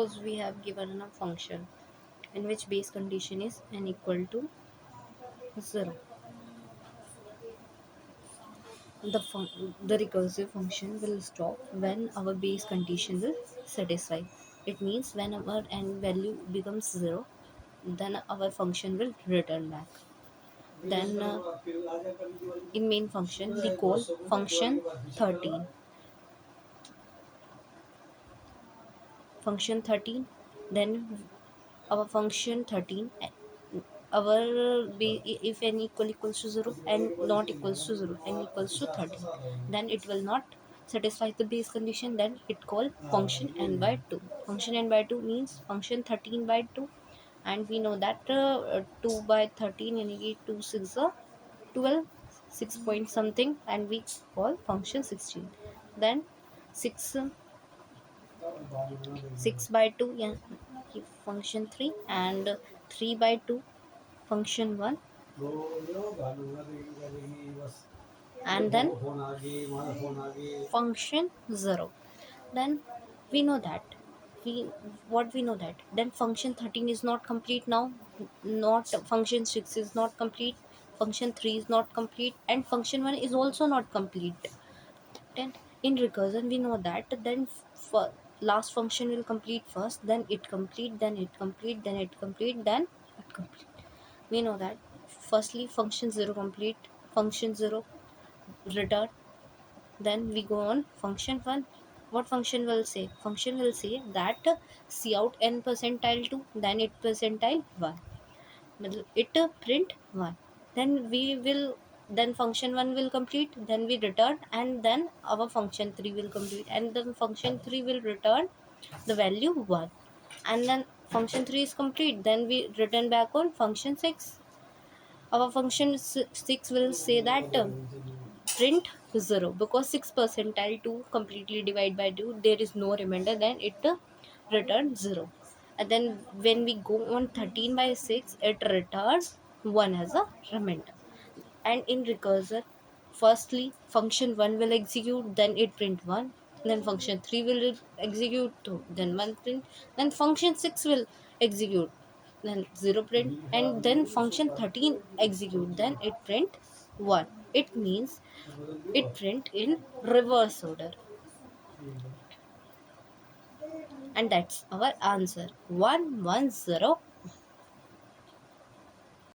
Suppose we have given a function in which base condition is n equal to 0. The recursive function will stop when our base condition will satisfy. It means when our n value becomes 0, then our function will return back. Then in main function we call function 13. Function 13, then our function 13, our if n equals to 0 and not equals to 0, n equals to 13, then it will not satisfy the base condition, then it called function n by 2. Function n by 2 means function 13 by 2, and we know that 2 by 13 and 2 6 12, 6 point something, and we call function 16. Then 6 6 by 2, yeah, function 3, and 3 by 2 function 1, and then function 0. Then we know that we what we know that then function 13 is not complete now, not function 6 is not complete, function 3 is not complete, and function 1 is also not complete. Then in recursion we know that then for last function will complete first, then it complete, then it complete, then it complete, then it complete. We know that firstly function 0 complete, function 0 return, then we go on function 1. What function will say? Function will say that cout n percentile 2, then it percentile 1, it print 1. Then we will, then function 1 will complete, then we return, and then our function 3 will complete, and then function 3 will return the value 1, and then function 3 is complete, then we return back on function 6. Our function 6 will say that print 0, because 6 percentile 2 completely divide by 2, there is no remainder, then it returns 0. And then when we go on 13 by 6, it returns 1 as a remainder. And in recursor, firstly function 1 will execute, then it print 1, then function 3 will execute 2, then 1 print, then function 6 will execute, then 0 print, and then function 13 execute, then it print 1. It means it print in reverse order. And that's our answer, 110